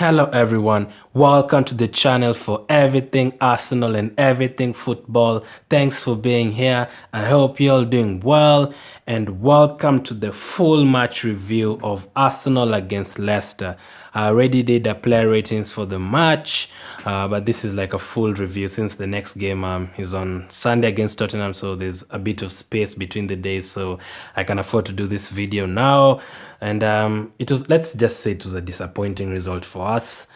Hello everyone, welcome to the channel for everything Arsenal and everything football. Thanks for being here. I hope you're all doing well and welcome to the full match review of Arsenal against Leicester. I already did the player ratings for the match, but this is like a full review since the next game is on Sunday against Tottenham, so there's a bit of space between the days, so I can afford to do this video now. And let's just say it was a disappointing result for us.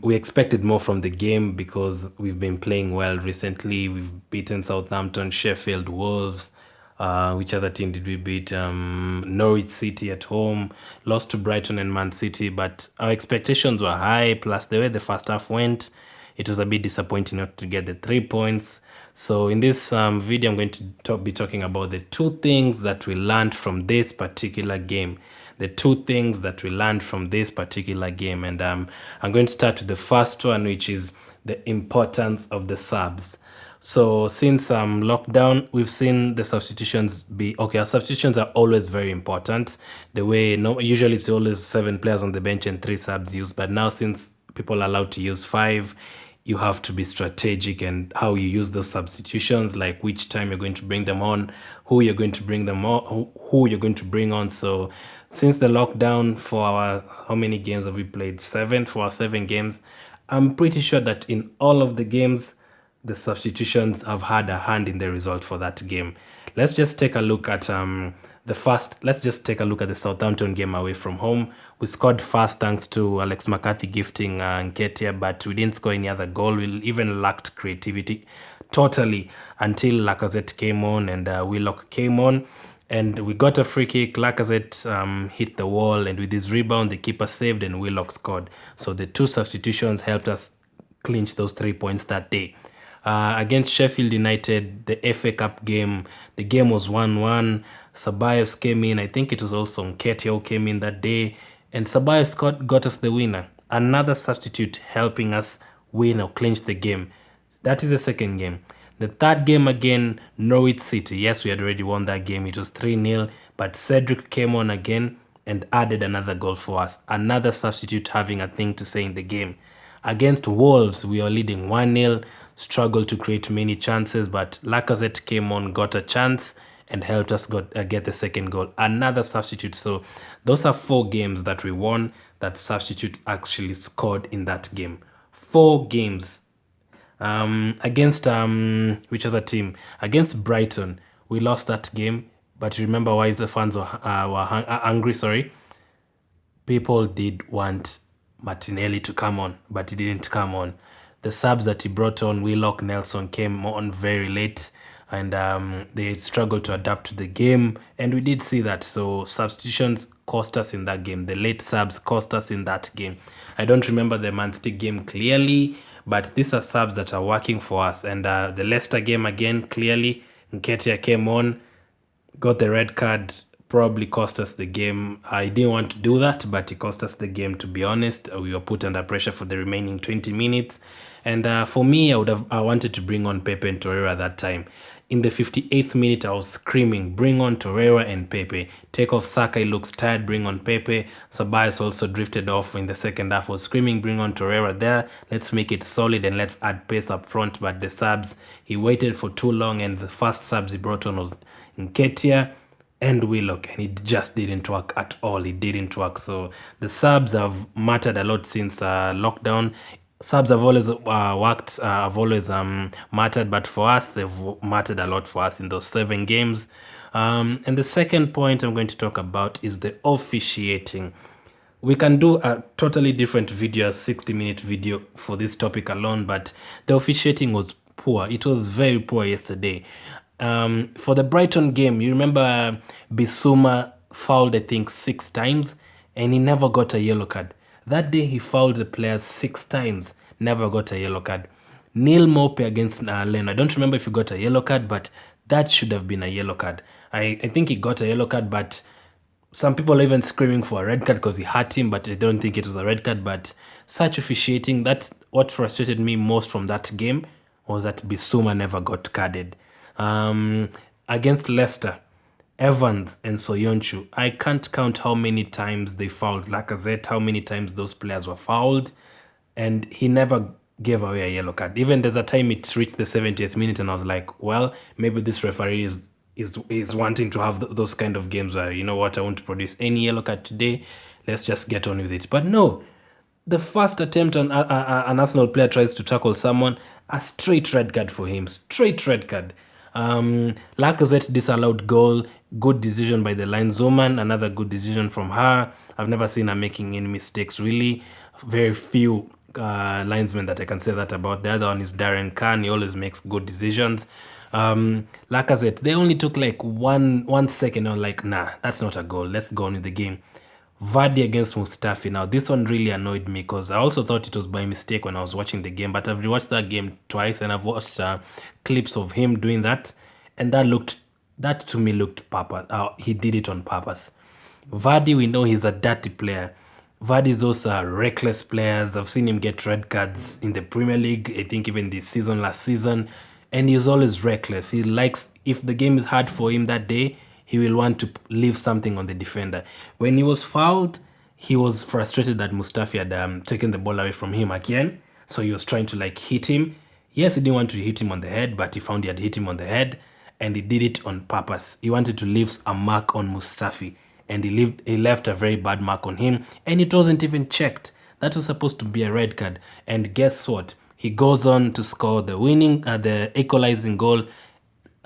We expected more from the game because we've been playing well recently. We've beaten Southampton, Sheffield, Wolves. Which other team did we beat? Norwich City at home, lost to Brighton and Man City, but our expectations were high, plus the way the first half went, it was a bit disappointing not to get the 3 points. So in this video, I'm going to be talking about the two things that we learned from this particular game. And I'm going to start with the first one, which is the importance of the subs. So since lockdown, we've seen the substitutions be okay. Our substitutions are always very important. The way usually it's always 7 players on the bench and 3 subs used, but now since people are allowed to use 5, you have to be strategic and how you use those substitutions, like which time you're going to bring them on, who you're going to bring them on, who you're going to bring on. So since the lockdown, for our, how many games have we played? 7. For our 7 games, I'm pretty sure that in all of the games, the substitutions have had a hand in the result for that game. Let's just take a look at let's just take a look at the Southampton game away from home. We scored first thanks to Alex McCarthy gifting Nketiah, but we didn't score any other goal. We even lacked creativity totally until Lacazette came on and Willock came on. And we got a free kick. Lacazette hit the wall, and with his rebound, the keeper saved and Willock scored. So the 2 substitutions helped us clinch those 3 points that day. Against Sheffield United, the FA Cup game, the game was 1-1. Ceballos came in. I think it was also Nketiah who came in that day. And Ceballos got us the winner. Another substitute helping us win or clinch the game. That is the second game. The third game again, Norwich City. Yes, we had already won that game. It was 3-0. But Cedric came on again and added another goal for us. Another substitute having a thing to say in the game. Against Wolves, we are leading 1-0. Struggled to create many chances, but Lacazette came on, got a chance, and helped us get the second goal. Another substitute. So those are 4 games that we won that substitute actually scored in that game. 4 games. Against which other team? Against Brighton, we lost that game. But remember why the fans were angry? Sorry, people did want Martinelli to come on, but he didn't come on. The subs that he brought on, Willock, Nelson, came on very late, and they struggled to adapt to the game, and we did see that. So substitutions cost us in that game. The late subs cost us in that game. I don't remember the Man City game clearly, but these are subs that are working for us. And the Leicester game again, clearly, Nketiah came on, got the red card, probably cost us the game. I didn't want to do that, but it cost us the game, to be honest. We were put under pressure for the remaining 20 minutes. And for me, I wanted to bring on Pepe and Torreira that time. In the 58th minute, I was screaming, bring on Torreira and Pepe. Take off Saka, he looks tired, bring on Pepe. Ceballos also drifted off in the second half. I was screaming, bring on Torreira there. Let's make it solid and let's add pace up front. But the subs, he waited for too long, and the first subs he brought on was Nketiah and Willock, and it just didn't work at all. It didn't work. So the subs have mattered a lot since lockdown. Subs have always worked, have always mattered, but for us, they've mattered a lot for us in those 7 games. And the second point I'm going to talk about is the officiating. We can do a totally different video, a 60-minute video for this topic alone, but the officiating was poor. It was very poor yesterday. For the Brighton game, you remember Bissouma fouled, I think, 6 times, and he never got a yellow card. That day, he fouled the players 6 times, never got a yellow card. Neil Mope against Leno. I don't remember if he got a yellow card, but that should have been a yellow card. I think he got a yellow card, but some people are even screaming for a red card because he hurt him, but they don't think it was a red card. But such officiating, that's what frustrated me most from that game, was that Bissouma never got carded. Against Leicester, Evans and Soyuncu, I can't count how many times they fouled Lacazette, how many times those players were fouled, and he never gave away a yellow card. Even there's a time it reached the 70th minute and I was like, well, maybe this referee is wanting to have those kind of games where, you know what, I won't produce any yellow card today, let's just get on with it. But no, the first attempt on an Arsenal player tries to tackle someone, a straight red card for him, straight red card. Lacazette disallowed goal, good decision by the lineswoman, another good decision from her. I've never seen her making any mistakes, really. Very few linesmen that I can say that about. The other one is Darren Khan, he always makes good decisions. Lacazette, they only took like one second, and like, nah, that's not a goal, let's go on with the game. Vardy against Mustafi. Now, this one really annoyed me because I also thought it was by mistake when I was watching the game, but I've rewatched that game twice and I've watched clips of him doing that, and that to me looked purpose. He did it on purpose. Vardy, we know he's a dirty player. Vardy is also reckless players. I've seen him get red cards in the Premier League, I think even this season, last season, and he's always reckless. He likes, if the game is hard for him that day, he will want to leave something on the defender. When he was fouled, he was frustrated that Mustafi had taken the ball away from him again. So he was trying to like hit him. Yes, he didn't want to hit him on the head, but he found he had hit him on the head. And he did it on purpose. He wanted to leave a mark on Mustafi. And he left a very bad mark on him. And it wasn't even checked. That was supposed to be a red card. And guess what? He goes on to score the equalizing goal.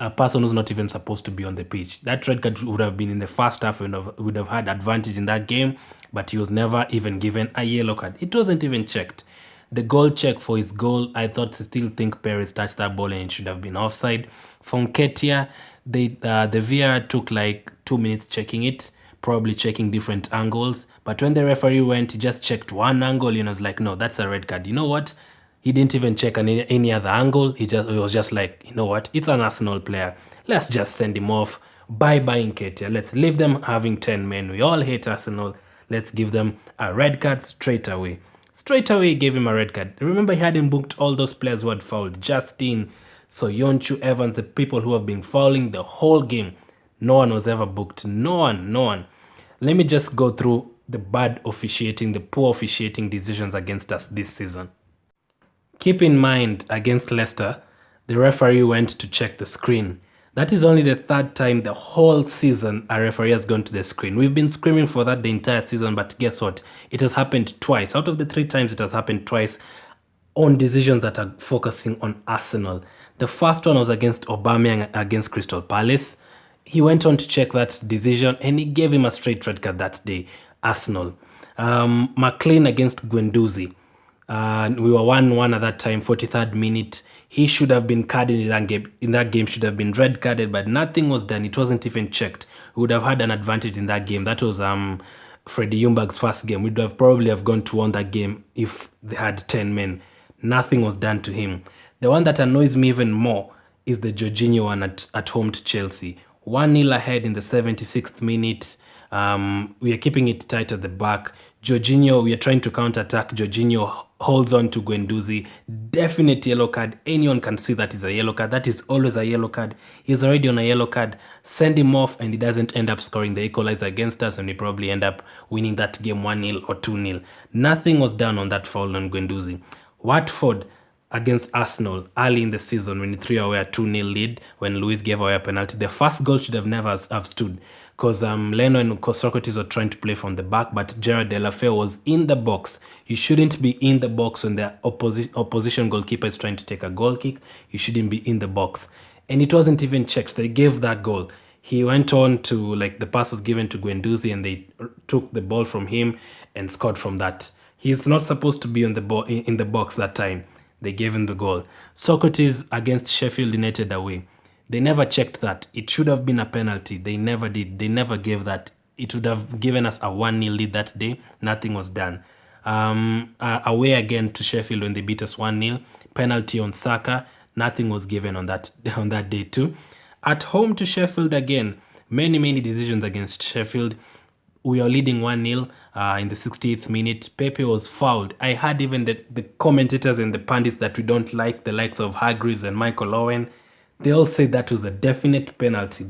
A person who's not even supposed to be on the pitch. That red card would have been in the first half and would have had advantage in that game, but he was never even given a yellow card. It wasn't even checked. The goal check for his goal, I still think Perez touched that ball and it should have been offside. For Nketiah, the VAR took like 2 minutes checking it, probably checking different angles, but when the referee went, he just checked one angle and was like, no, that's a red card. You know what? He didn't even check any other angle. He was just like, you know what? It's an Arsenal player. Let's just send him off. Bye-bye Nketiah. Let's leave them having 10 men. We all hate Arsenal. Let's give them a red card straight away. Straight away, he gave him a red card. Remember, he hadn't booked all those players who had fouled. Justin, Soyuncu, Evans, the people who have been fouling the whole game. No one was ever booked. No one. Let me just go through the bad officiating, the poor officiating decisions against us this season. Keep in mind, against Leicester, the referee went to check the screen. That is only the third time the whole season a referee has gone to the screen. We've been screaming for that the entire season, but guess what? It has happened twice. Out of the 3 times, it has happened twice on decisions that are focusing on Arsenal. The first one was against Aubameyang against Crystal Palace. He went on to check that decision and he gave him a straight red card that day, Arsenal. McLean against Guendouzi. We were 1-1 at that time, 43rd minute. He should have been carded in that game, should have been red carded, but nothing was done. It wasn't even checked. We would have had an advantage in that game. That was Freddie Ljungberg's first game. We'd have probably gone to win that game if they had 10 men. Nothing was done to him. The one that annoys me even more is the Jorginho one at home to Chelsea. 1-0 ahead in the 76th minute. We are keeping it tight at the back. Jorginho, we are trying to counter-attack. Jorginho holds on to Guendouzi. Definite yellow card. Anyone can see that is a yellow card. That is always a yellow card. He's already on a yellow card. Send him off and he doesn't end up scoring the equalizer against us and we probably end up winning that game 1-0 or 2-0. Nothing was done on that foul on Guendouzi. Watford against Arsenal early in the season when he threw away a 2-0 lead when Luis gave away a penalty. The first goal should have never have stood because Leno and Socrates were trying to play from the back, but Gerard Deulofeu was in the box. You shouldn't be in the box when the opposition goalkeeper is trying to take a goal kick. You shouldn't be in the box. And it wasn't even checked. They gave that goal. He went on to, the pass was given to Guendouzi and they took the ball from him and scored from that. He's not supposed to be in the box that time. They gave him the goal. Socrates against Sheffield United away. They never checked that. It should have been a penalty. They never did. They never gave that. It would have given us a 1-0 lead that day. Nothing was done. Away again to Sheffield when they beat us 1-0. Penalty on Saka. Nothing was given on that day too. At home to Sheffield again. Many decisions against Sheffield. We are leading 1-0 in the 60th minute. Pepe was fouled. I heard even the commentators and the pundits that we don't like, the likes of Hargreaves and Michael Owen, They all say that was a definite penalty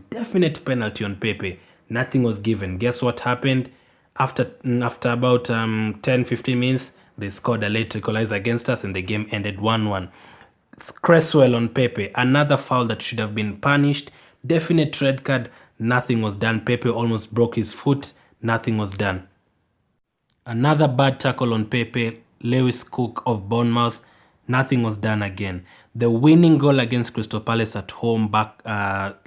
on Pepe. Nothing was given. Guess what happened? After about 10-15 minutes, they scored a late equalizer against us and the game ended 1-1. Cresswell on Pepe, another foul that should have been punished. Definite red card. Nothing was done. Pepe almost broke his foot. Nothing was done. Another bad tackle on Pepe. Lewis Cook of Bournemouth. Nothing was done again. The winning goal against Crystal Palace at home back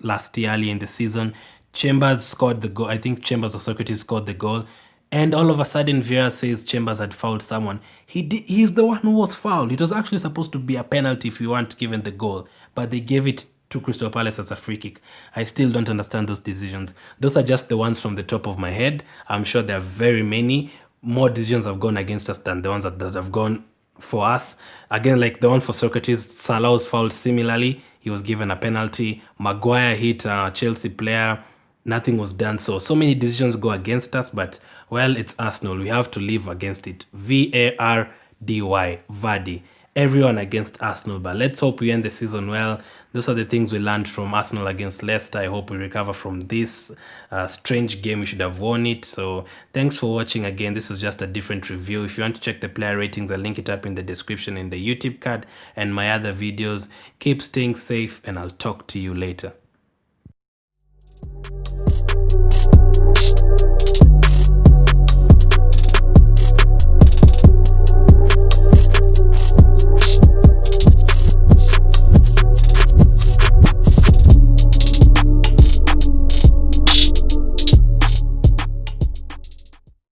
last year, early in the season, Chambers scored the goal. I think Chambers or Socrates scored the goal. And all of a sudden, Vieira says Chambers had fouled someone. He's the one who was fouled. It was actually supposed to be a penalty if you weren't given the goal. But they gave it to Crystal Palace as a free kick. I still don't understand those decisions. Those are just the ones from the top of my head. I'm sure there are very many. More decisions have gone against us than the ones that have gone for us. Again, like the one for Socrates, Salah was fouled similarly. He was given a penalty. Maguire hit a Chelsea player. Nothing was done. So many decisions go against us, but, well, it's Arsenal. We have to live against it. Vardy, Vardy. Everyone against Arsenal, but let's hope we end the season well. Those are the things we learned from Arsenal against Leicester. I hope we recover from this strange game. We should have won it. So thanks for watching again. This is just a different review. If you want to check the player ratings, I'll link it up in the description in the YouTube card and my other videos. Keep staying safe and I'll talk to you later.